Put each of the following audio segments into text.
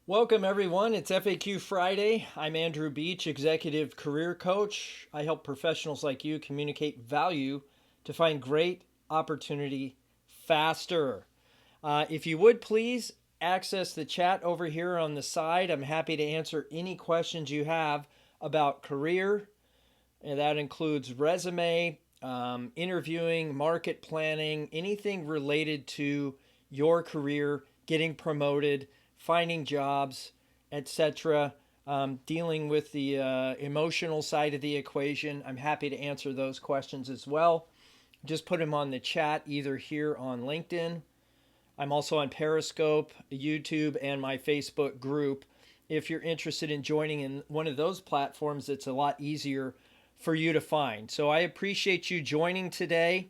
Welcome, everyone. It's FAQ Friday. I'm Andrew Beach, Executive Career Coach. I help professionals like you communicate value to find great opportunity faster. If you would please access the chat over here on the side, I'm happy to answer any questions you have about career, and that includes resume, interviewing, market planning, anything related to your career, getting promoted, finding jobs, etc. Dealing with the emotional side of the equation. I'm happy to answer those questions as well. Just put them on the chat either here on LinkedIn. I'm also on Periscope, YouTube, and my Facebook group. If you're interested in joining in one of those platforms, it's a lot easier for you to find. So I appreciate you joining today.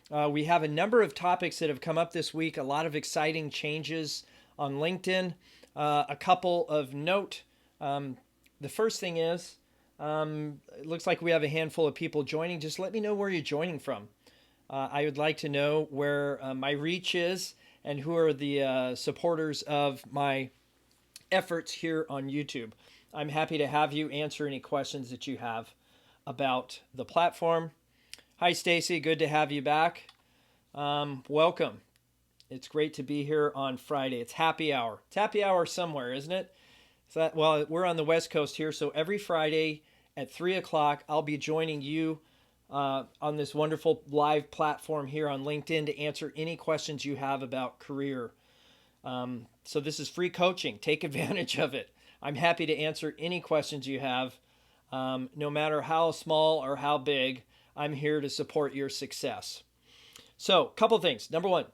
We have a number of topics that have come up this week, a lot of exciting changes on LinkedIn. A couple of note. The first thing is, it looks like we have a handful of people joining. Just let me know where you're joining from. I would like to know where my reach is and who are the supporters of my efforts here on YouTube. I'm happy to have you answer any questions that you have about the platform. Hi, Stacy. Good to have you back. Welcome. It's great to be here on Friday. It's happy hour. It's happy hour somewhere, isn't it? Well, we're on the West Coast here, so every Friday at 3 o'clock, I'll be joining you on this wonderful live platform here on LinkedIn to answer any questions you have about career. So this is free coaching. Take advantage of it. I'm happy to answer any questions you have, no matter how small or how big. I'm here to support your success. So, a couple things. Number one,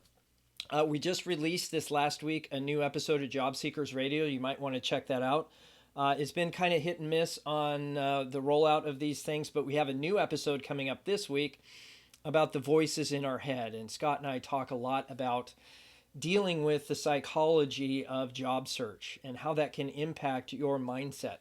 we just released this last week a new episode of Job Seekers Radio. You might want to check that out. It's been kind of hit and miss on the rollout of these things, but we have a new episode coming up this week about the voices in our head. And Scott and I talk a lot about dealing with the psychology of job search and how that can impact your mindset.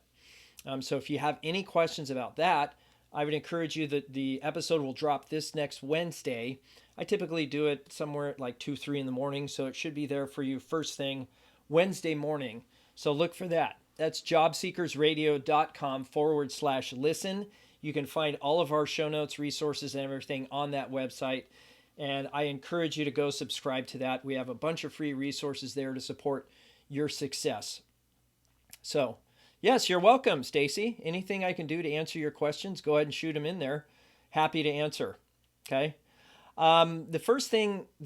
So if you have any questions about that, I would encourage you that the episode will drop this next Wednesday. I typically do it somewhere at like 2, 3 in the morning, so it should be there for you first thing Wednesday morning. So look for that. That's jobseekersradio.com/listen. You can find all of our show notes, resources, and everything on that website. And I encourage you to go subscribe to that. We have a bunch of free resources there to support your success. So, yes, you're welcome, Stacy. Anything I can do to answer your questions, go ahead and shoot them in there. Happy to answer. Okay. The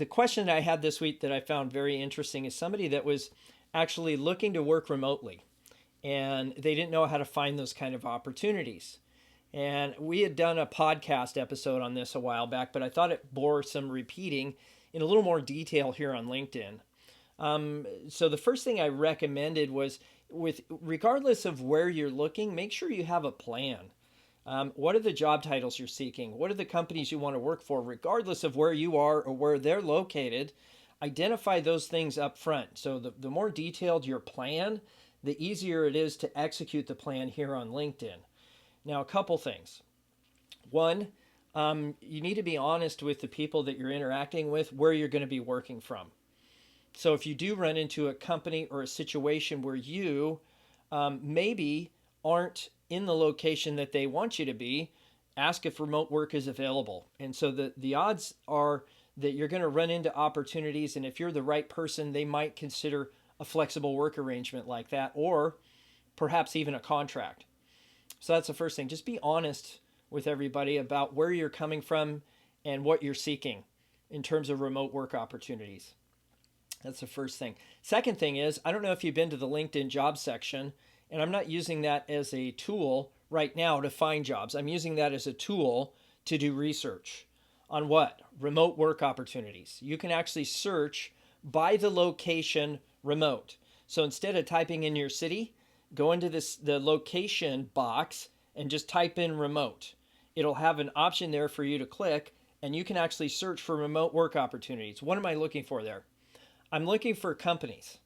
question that I had this week that I found very interesting is somebody that was actually looking to work remotely and they didn't know how to find those kind of opportunities. And we had done a podcast episode on this a while back, but I thought it bore some repeating in a little more detail here on LinkedIn. So the first thing I recommended was, regardless of where you're looking, make sure you have a plan. What are the job titles you're seeking? What are the companies you want to work for, regardless of where you are or where they're located? Identify those things up front. So the more detailed your plan, the easier it is to execute the plan here on LinkedIn. Now, a couple things. One, you need to be honest with the people that you're interacting with, where you're going to be working from. So if you do run into a company or a situation where you maybe aren't in the location that they want you to be, ask if remote work is available. And so the odds are that you're going to run into opportunities, and if you're the right person, they might consider a flexible work arrangement like that, or perhaps even a contract. So that's the first thing. Just be honest with everybody about where you're coming from and what you're seeking in terms of remote work opportunities. That's the first thing. Second thing is, I don't know if you've been to the LinkedIn job section, and I'm not using that as a tool right now to find jobs. I'm using that as a tool to do research on what? Remote work opportunities. You can actually search by the location remote. So instead of typing in your city, go into the location box and just type in remote. It'll have an option there for you to click, and you can actually search for remote work opportunities. What am I looking for there? I'm looking for companies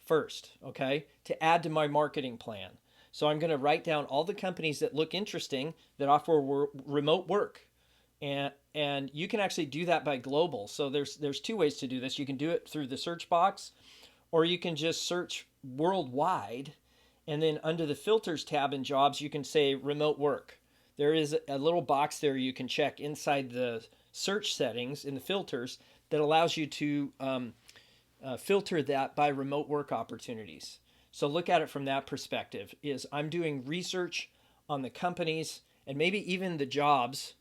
first, okay, to add to my marketing plan. So I'm going to write down all the companies that look interesting that offer remote work. And you can actually do that by global. So there's two ways to do this. You can do it through the search box, or you can just search worldwide, and then under the filters tab in jobs, you can say remote work. There is a little box there you can check inside the search settings in the filters that allows you to filter that by remote work opportunities. So look at it from that perspective. Is I'm doing research on the companies and maybe even the jobs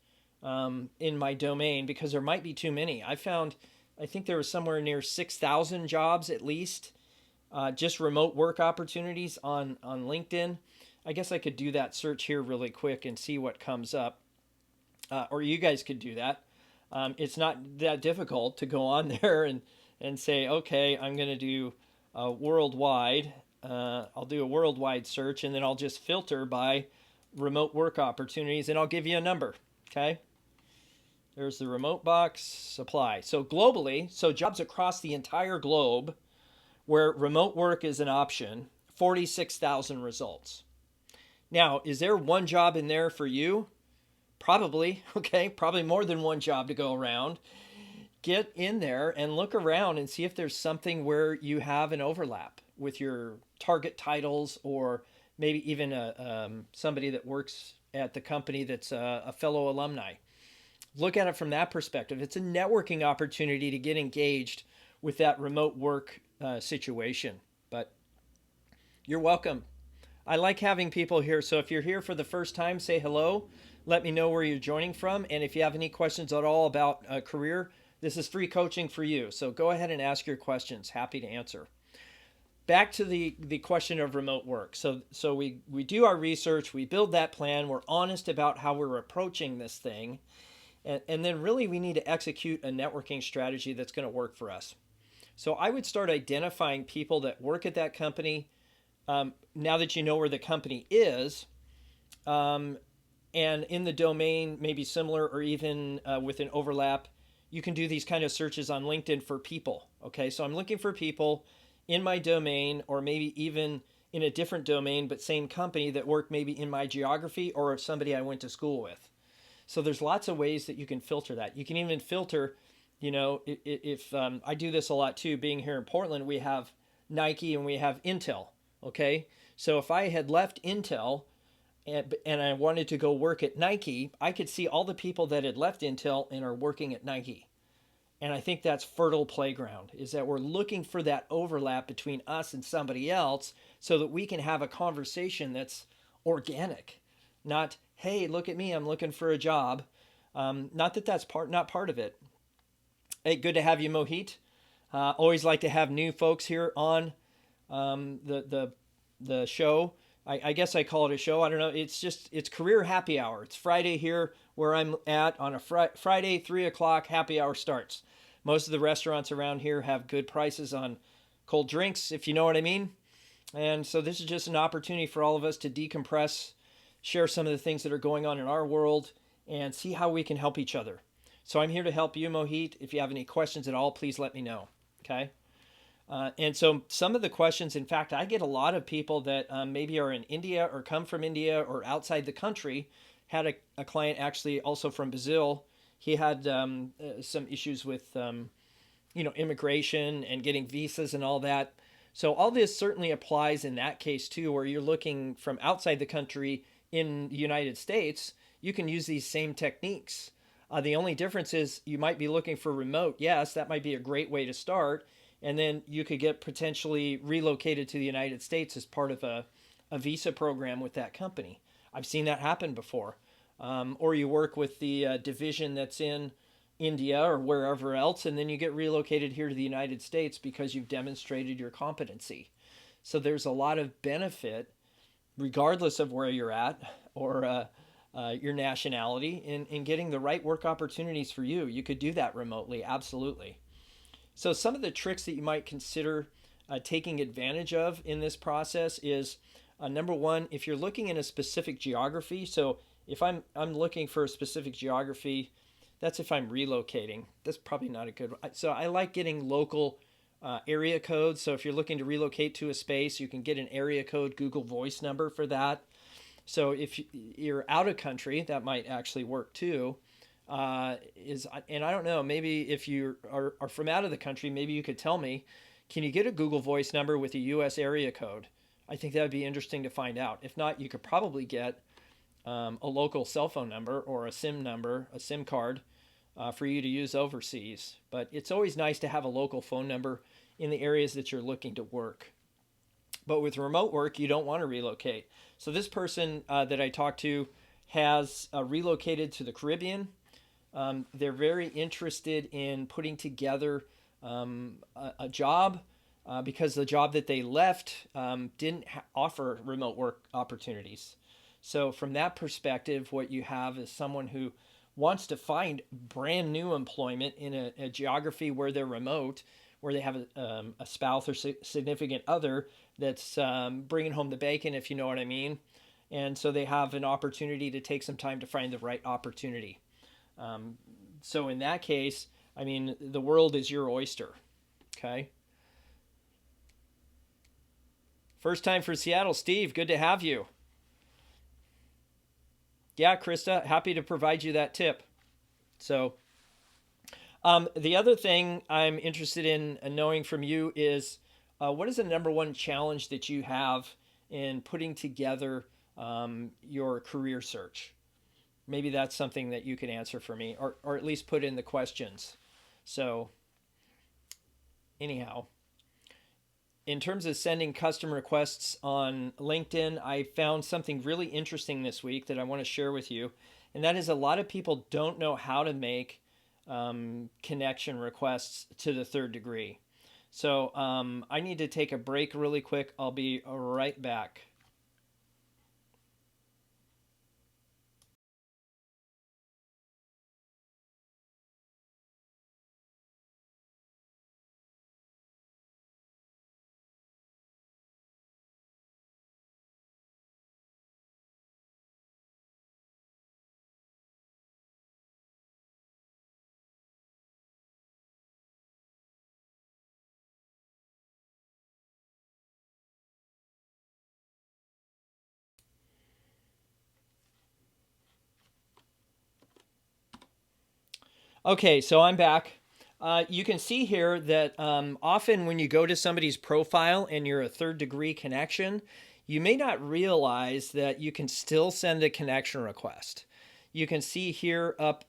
in my domain, because there might be too many. I think there was somewhere near 6,000 jobs at least, just remote work opportunities on LinkedIn. I guess I could do that search here really quick and see what comes up. Or you guys could do that. It's not that difficult to go on there and say, okay, I'm going to do worldwide. I'll do a worldwide search, and then I'll just filter by remote work opportunities, and I'll give you a number. Okay. There's the remote box, supply. So globally, so jobs across the entire globe where remote work is an option, 46,000 results. Now, is there one job in there for you? Probably, okay, probably more than one job to go around. Get in there and look around and see if there's something where you have an overlap with your target titles, or maybe even somebody that works at the company that's a fellow alumni. Look at it from that perspective. It's a networking opportunity to get engaged with that remote work situation. But you're welcome. I like having people here. So if you're here for the first time, say hello. Let me know where you're joining from. And if you have any questions at all about a career, this is free coaching for you. So go ahead and ask your questions. Happy to answer. Back to the question of remote work. So we do our research. We build that plan. We're honest about how we're approaching this thing. And then really we need to execute a networking strategy that's going to work for us. So I would start identifying people that work at that company. Now that you know where the company is, and in the domain, maybe similar or even with an overlap, you can do these kind of searches on LinkedIn for people. Okay, so I'm looking for people in my domain, or maybe even in a different domain, but same company, that work maybe in my geography or somebody I went to school with. So there's lots of ways that you can filter that. You can even filter, if I do this a lot too, being here in Portland, we have Nike and we have Intel. Okay. So if I had left Intel and I wanted to go work at Nike, I could see all the people that had left Intel and are working at Nike. And I think that's fertile playground, is that we're looking for that overlap between us and somebody else so that we can have a conversation that's organic, not, hey, look at me, I'm looking for a job. Not that that's not part of it. Hey, good to have you, Mohit. Always like to have new folks here on the show. I guess I call it a show. I don't know. It's career happy hour. It's Friday here where I'm at on a Friday, 3:00 happy hour starts. Most of the restaurants around here have good prices on cold drinks, if you know what I mean. And so this is just an opportunity for all of us to decompress, share some of the things that are going on in our world, and see how we can help each other. So I'm here to help you, Mohit. If you have any questions at all, please let me know. Okay. And so some of the questions, in fact, I get a lot of people that maybe are in India or come from India or outside the country. Had a client actually also from Brazil. He had some issues with, immigration and getting visas and all that. So all this certainly applies in that case too, where you're looking from outside the country in the United States. You can use these same techniques. The only difference is you might be looking for remote. Yes, that might be a great way to start. And then you could get potentially relocated to the United States as part of a visa program with that company. I've seen that happen before. Or you work with the division that's in India or wherever else, and then you get relocated here to the United States because you've demonstrated your competency. So there's a lot of benefit, regardless of where you're at or your nationality, in getting the right work opportunities for you. You could do that remotely, absolutely. So some of the tricks that you might consider taking advantage of in this process is, number one, if you're looking in a specific geography. So if I'm looking for a specific geography, that's if I'm relocating. That's probably not a good one. So I like getting local area codes. So if you're looking to relocate to a space, you can get an area code Google Voice number for that. So if you're out of country, that might actually work too. And I don't know, maybe if you are from out of the country, maybe you could tell me, Can you get a Google Voice number with a US area code? I think that would be interesting to find out. If not, you could probably get a local cell phone number or a SIM number, a SIM card for you to use overseas. But it's always nice to have a local phone number in the areas that you're looking to work. But with remote work, you don't want to relocate. So this person that I talked to has relocated to the Caribbean. They're very interested in putting together a job because the job that they left didn't offer remote work opportunities. So from that perspective, what you have is someone who wants to find brand new employment in a geography where they're remote, where they have a spouse or significant other that's bringing home the bacon, if you know what I mean. And so they have an opportunity to take some time to find the right opportunity. So in that case, I mean, the world is your oyster. Okay. First time for Seattle, Steve. Good to have you. Yeah, Krista, happy to provide you that tip. So, the other thing I'm interested in knowing from you is what is the number one challenge that you have in putting together your career search? Maybe that's something that you could answer for me, or at least put in the questions. So, anyhow, in terms of sending custom requests on LinkedIn, I found something really interesting this week that I want to share with you. And that is a lot of people don't know how to make connection requests to the third degree. So I need to take a break really quick. I'll be right back. Okay, so I'm back. You can see here that often when you go to somebody's profile and you're a third degree connection, you may not realize that you can still send a connection request. You can see here up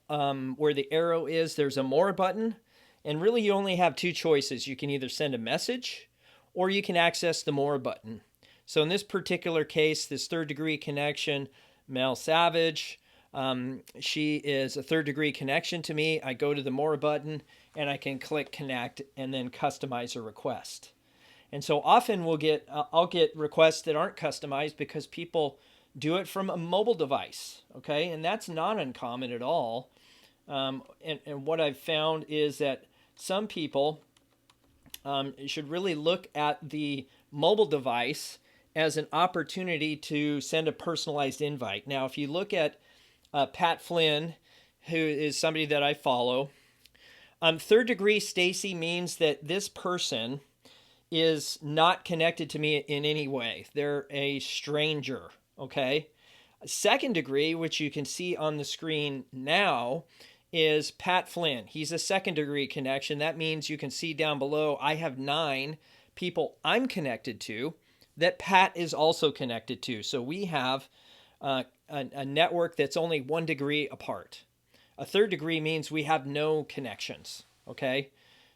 where the arrow is, there's a more button. And really you only have two choices. You can either send a message or you can access the more button. So in this particular case, this third degree connection, Mel Savage, she is a third degree connection to me. I go to the more button and I can click connect and then customize a request. And so often I'll get requests that aren't customized because people do it from a mobile device. Okay. And that's not uncommon at all. And what I've found is that some people should really look at the mobile device as an opportunity to send a personalized invite. Now, if you look at Pat Flynn, who is somebody that I follow. Third degree Stacy means that this person is not connected to me in any way. They're a stranger, okay? Second degree, which you can see on the screen now, is Pat Flynn. He's a second degree connection. That means you can see down below, I have 9 people I'm connected to that Pat is also connected to. So we have a network that's only 1 degree apart. A third degree means we have no connections, okay?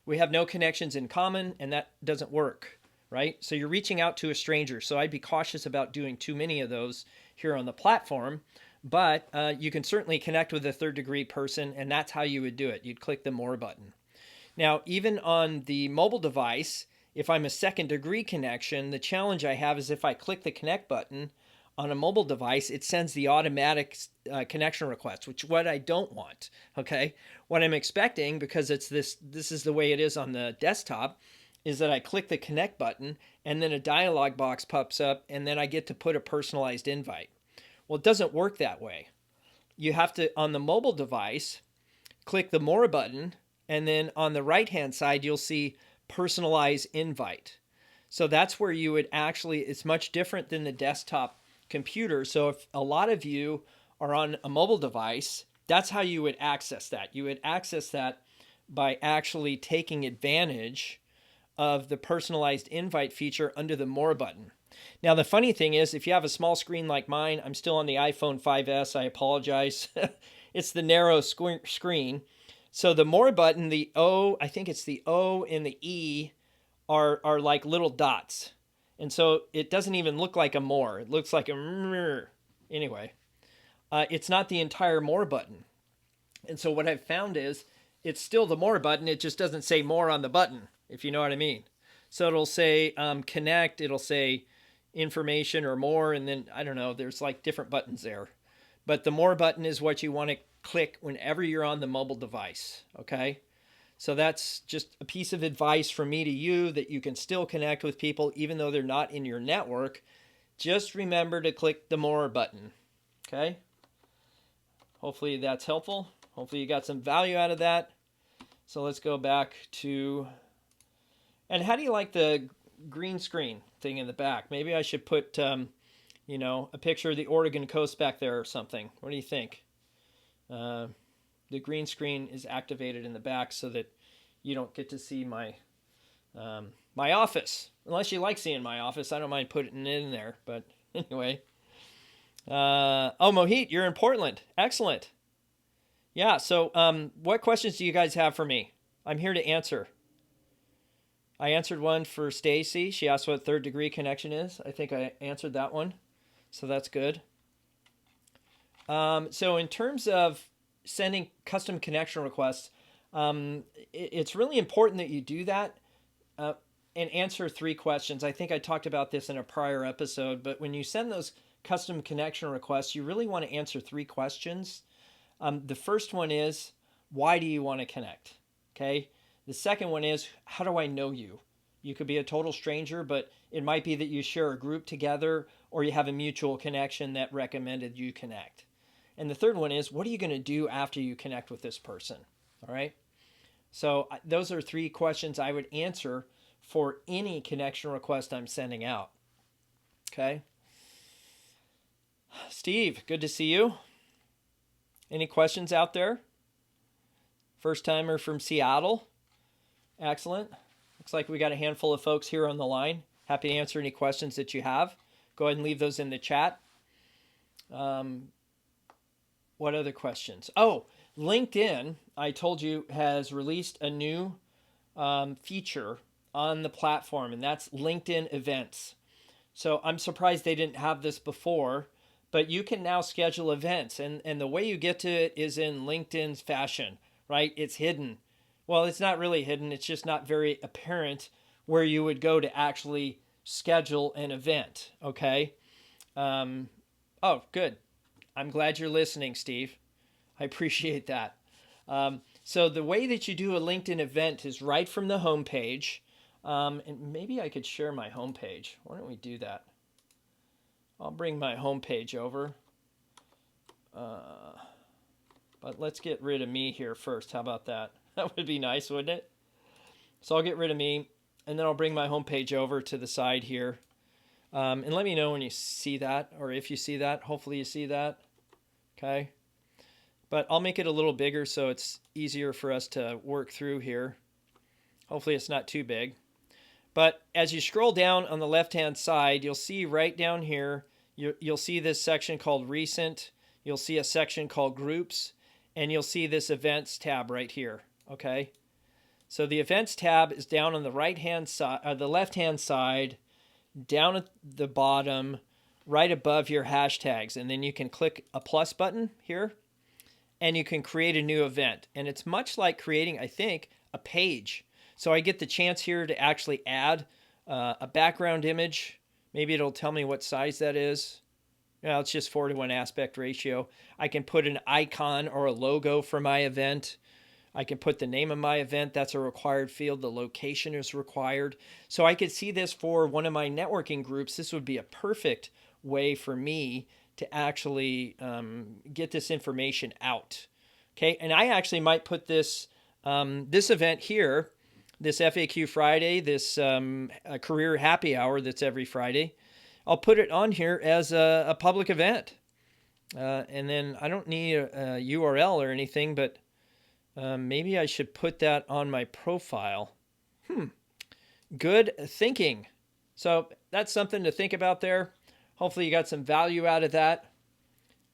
We have no connections in common, and that doesn't work, right? So you're reaching out to a stranger. So I'd be cautious about doing too many of those here on the platform, but you can certainly connect with a third degree person, and that's how you would do it. You'd click the more button. Now, even on the mobile device, if I'm a second degree connection, the challenge I have is if I click the connect button, on a mobile device, it sends the automatic connection request, which what I don't want, okay? What I'm expecting, because this is the way it is on the desktop, is that I click the connect button and then a dialog box pops up and then I get to put a personalized invite. Well, it doesn't work that way. You have to, on the mobile device, click the more button and then on the right-hand side, you'll see personalize invite. So that's where you would actually, it's much different than the desktop computer. So if a lot of you are on a mobile device, that's how you would access that. You would access that by actually taking advantage of the personalized invite feature under the More button. Now, the funny thing is, if you have a small screen like mine, I'm still on the iPhone 5S, I apologize. It's the narrow screen. So the More button, the O, I think it's the O and the E are like little dots. And so it doesn't even look like a More. It looks like a... Anyway, it's not the entire More button. And so what I've found is it's still the More button. It just doesn't say More on the button, if you know what I mean. So it'll say connect. It'll say information or more. And then, I don't know, there's like different buttons there. But the More button is what you want to click whenever you're on the mobile device. Okay. So that's just a piece of advice from me to you, that you can still connect with people even though they're not in your network. Just remember to click the More button. Okay. Hopefully that's helpful. Hopefully you got some value out of that. So let's go back to, and how do you like the green screen thing in the back? Maybe I should put, you know, a picture of the Oregon coast back there or something. What do you think? The green screen is activated in the back so that you don't get to see my my office. Unless you like seeing my office, I don't mind putting it in there. But anyway. Oh, Mohit, you're in Portland. Excellent. Yeah, so what questions do you guys have for me? I'm here to answer. I answered one for Stacy. She asked what third degree connection is. I think I answered that one. So that's good. So in terms of sending custom connection requests, it's really important that you do that and answer 3 questions. I think I talked about this in a prior episode, but when you send those custom connection requests, you really want to answer 3 questions. The first one is, why do you want to connect? Okay. The second one is, how do I know you? You could be a total stranger, but it might be that you share a group together or you have a mutual connection that recommended you connect. And the third one is, what are you going to do after you connect with this person? All right. So those are 3 questions I would answer for any connection request I'm sending out. Okay. Steve, good to see you. Any questions out there? First timer from Seattle. Excellent. Looks like we got a handful of folks here on the line. Happy to answer any questions that you have. Go ahead and leave those in the chat. What other questions? Oh, LinkedIn, I told you, has released a new feature on the platform, and that's LinkedIn events. So I'm surprised they didn't have this before, but you can now schedule events, and the way you get to it is in LinkedIn's fashion, right? It's hidden. Well, it's not really hidden. It's just not very apparent where you would go to actually schedule an event, okay? Oh, good. I'm glad you're listening, Steve. I appreciate that. So the way that you do a LinkedIn event is right from the homepage. And maybe I could share my homepage. Why don't we do that? I'll bring my homepage over. But let's get rid of me here first. How about that? That would be nice, wouldn't it? So I'll get rid of me, and then I'll bring my homepage over to the side here. And let me know when you see that, or if you see that. Hopefully you see that. Okay. But I'll make it a little bigger so it's easier for us to work through here. Hopefully it's not too big. But as you scroll down on the left-hand side, you'll see right down here, you'll see this section called Recent. You'll see a section called Groups, and you'll see this Events tab right here. Okay. So the Events tab is down on the right-hand side, the left-hand side, down at the bottom, right above your hashtags. And then you can click a plus button here, and you can create a new event. And it's much like creating, I think, a page. So I get the chance here to actually add a background image. Maybe it'll tell me what size that is. Yeah, it's just 4:1 aspect ratio. I can put an icon or a logo for my event. I can put the name of my event. That's a required field. The location is required. So I could see this for one of my networking groups. This would be a perfect way for me to actually get this information out. Okay, and I actually might put this this event here, this FAQ Friday, this career happy hour that's every Friday. I'll put it on here as a public event. And then I don't need a URL or anything, but maybe I should put that on my profile. Good thinking. So that's something to think about there. Hopefully, you got some value out of that.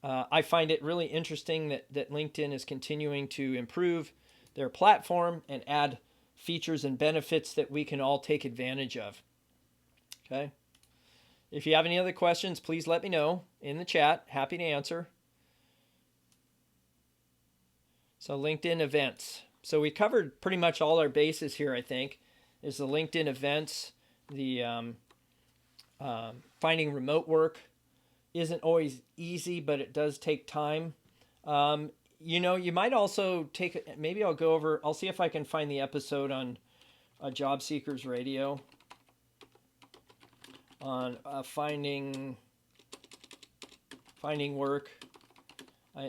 I find it really interesting that LinkedIn is continuing to improve their platform and add features and benefits that we can all take advantage of. Okay. If you have any other questions, please let me know in the chat. Happy to answer. So LinkedIn events. So we covered pretty much all our bases here, I think, is the LinkedIn events, the finding remote work isn't always easy, but it does take time. You might also take, maybe I'll see if I can find the episode on Job Seekers Radio on finding work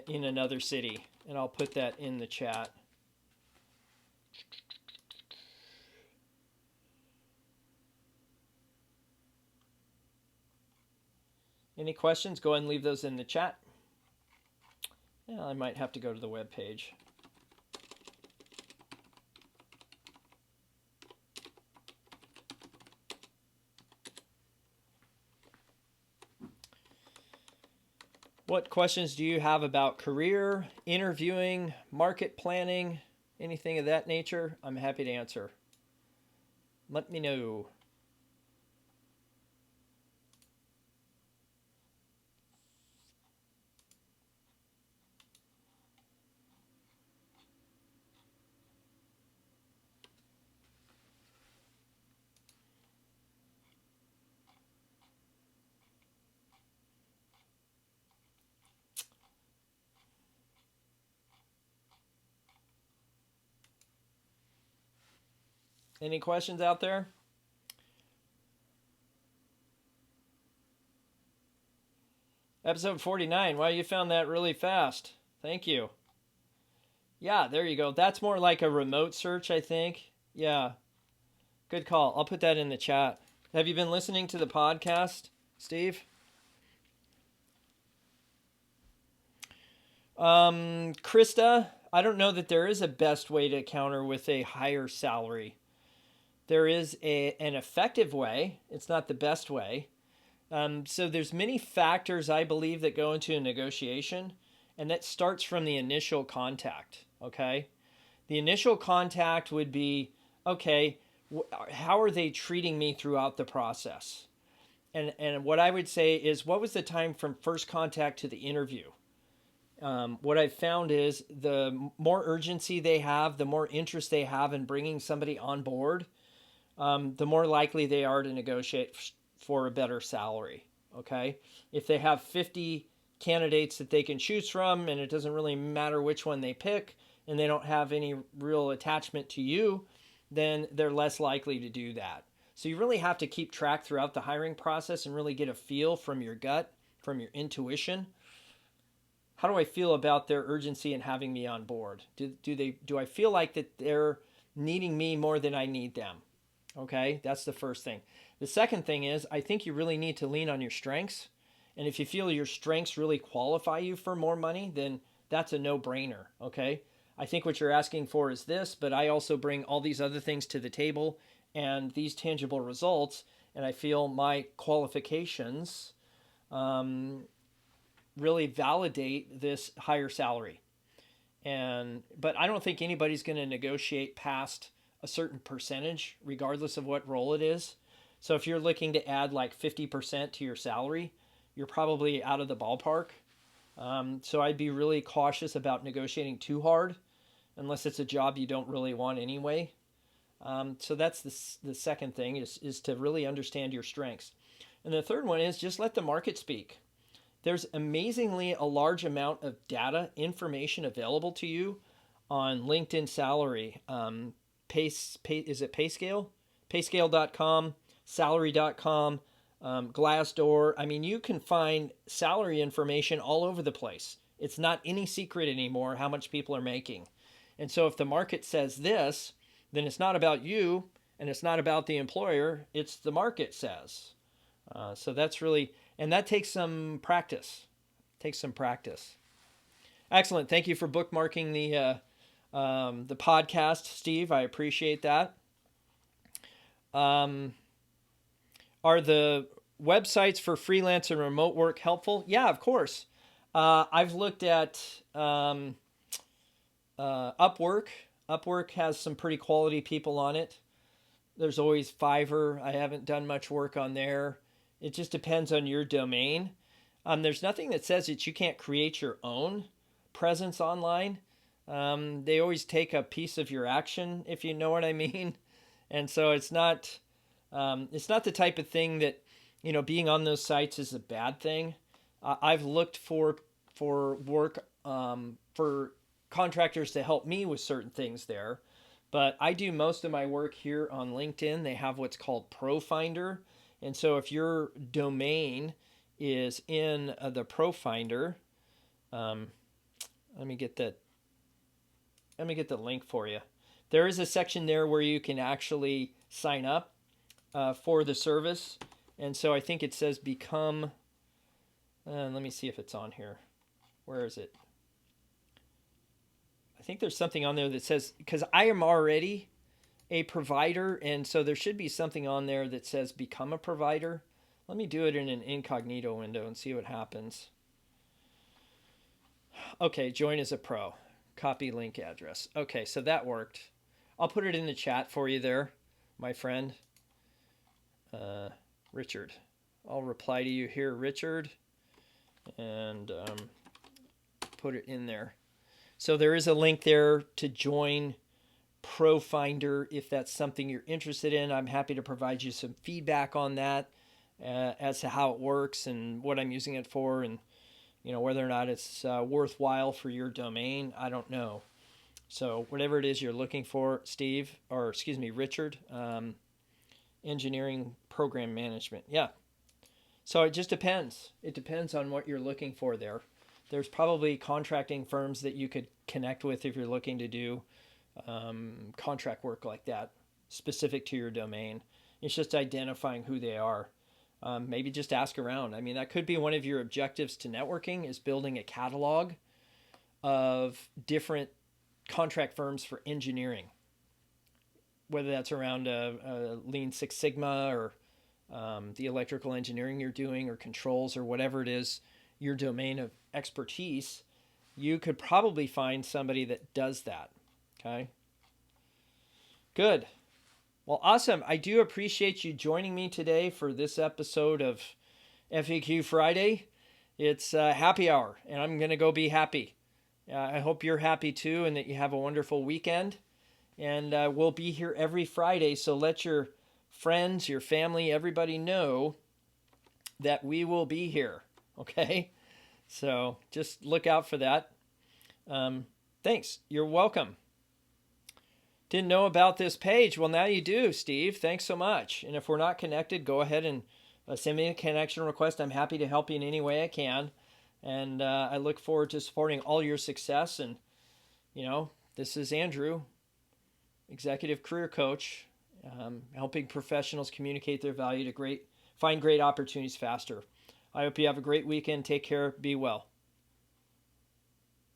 in another city, and I'll put that in the chat. Any questions? Go ahead and leave those in the chat. Yeah, I might have to go to the web page. What questions do you have about career, interviewing, market planning, anything of that nature? I'm happy to answer. Let me know. Any questions out there? Episode 49. Wow, you found that really fast. Thank you. Yeah, there you go. That's more like a remote search, I think. Yeah, good call. I'll put that in the chat. Have you been listening to the podcast, Steve? Krista, I don't know that there is a best way to counter with a higher salary. There is an effective way. It's not the best way. So there's many factors I believe that go into a negotiation, and that starts from the initial contact. Okay, the initial contact would be, okay, how are they treating me throughout the process? And what I would say is, what was the time from first contact to the interview? What I've found is the more urgency they have, the more interest they have in bringing somebody on board, the more likely they are to negotiate for a better salary. Okay, if they have 50 candidates that they can choose from, and it doesn't really matter which one they pick, and they don't have any real attachment to you, then they're less likely to do that. So you really have to keep track throughout the hiring process and really get a feel from your gut, from your intuition. How do I feel about their urgency in having me on board? Do I feel like that they're needing me more than I need them? Okay, that's the first thing. The second thing is, I think you really need to lean on your strengths. And if you feel your strengths really qualify you for more money, then that's a no-brainer, okay? I think what you're asking for is this, but I also bring all these other things to the table and these tangible results, and I feel my qualifications really validate this higher salary. But I don't think anybody's going to negotiate past a certain percentage, regardless of what role it is. So if you're looking to add like 50% to your salary, you're probably out of the ballpark. So I'd be really cautious about negotiating too hard, unless it's a job you don't really want anyway. So that's the second thing is to really understand your strengths. And the third one is just let the market speak. There's amazingly a large amount of data, information available to you on LinkedIn salary. Is it Payscale? Payscale.com, salary.com, Glassdoor. I mean, you can find salary information all over the place. It's not any secret anymore how much people are making. And so if the market says this, then it's not about you and it's not about the employer, it's the market says. So that's really, and that takes some practice. Excellent. Thank you for bookmarking the podcast, Steve. I appreciate that. Um, are the websites for freelance and remote work helpful? Yeah, of course. I've looked at Upwork. Upwork has some pretty quality people on it. There's always Fiverr. I haven't done much work on there. It just depends on your domain. There's nothing that says that you can't create your own presence online. They always take a piece of your action, if you know what I mean. And so it's not the type of thing that, being on those sites is a bad thing. I've looked for work for contractors to help me with certain things there, but I do most of my work here on LinkedIn. They have what's called ProFinder, and so if your domain is in the ProFinder, um, let me get that. Let me get the link for you. There is a section there where you can actually sign up for the service. And so I think it says become, let me see if it's on here. Where is it? I think there's something on there that says, because I am already a provider, and so there should be something on there that says become a provider. Let me do it in an incognito window and see what happens. Okay, join as a pro. Copy link address. Okay, so that worked. I'll put it in the chat for you there, my friend. Richard. I'll reply to you here, Richard, and put it in there. So there is a link there to join ProFinder if that's something you're interested in. I'm happy to provide you some feedback on that as to how it works and what I'm using it for, and whether or not it's worthwhile for your domain. I don't know. So whatever it is you're looking for, Richard, engineering program management. Yeah. So it just depends. It depends on what you're looking for there. There's probably contracting firms that you could connect with if you're looking to do contract work like that, specific to your domain. It's just identifying who they are. Maybe just ask around. I mean, that could be one of your objectives to networking, is building a catalog of different contract firms for engineering, whether that's around a Lean Six Sigma or the electrical engineering you're doing, or controls, or whatever it is, your domain of expertise. You could probably find somebody that does that. Okay. Good. Well, awesome. I do appreciate you joining me today for this episode of FAQ Friday. It's happy hour, and I'm going to go be happy. I hope you're happy too, and that you have a wonderful weekend. And we'll be here every Friday, so let your friends, your family, everybody know that we will be here. Okay? So just look out for that. Thanks. You're welcome. Didn't know about this page. Well, now you do, Steve. Thanks so much. And if we're not connected, go ahead and send me a connection request. I'm happy to help you in any way I can. And I look forward to supporting all your success. And, this is Andrew, Executive Career Coach, helping professionals communicate their value to find great opportunities faster. I hope you have a great weekend. Take care. Be well.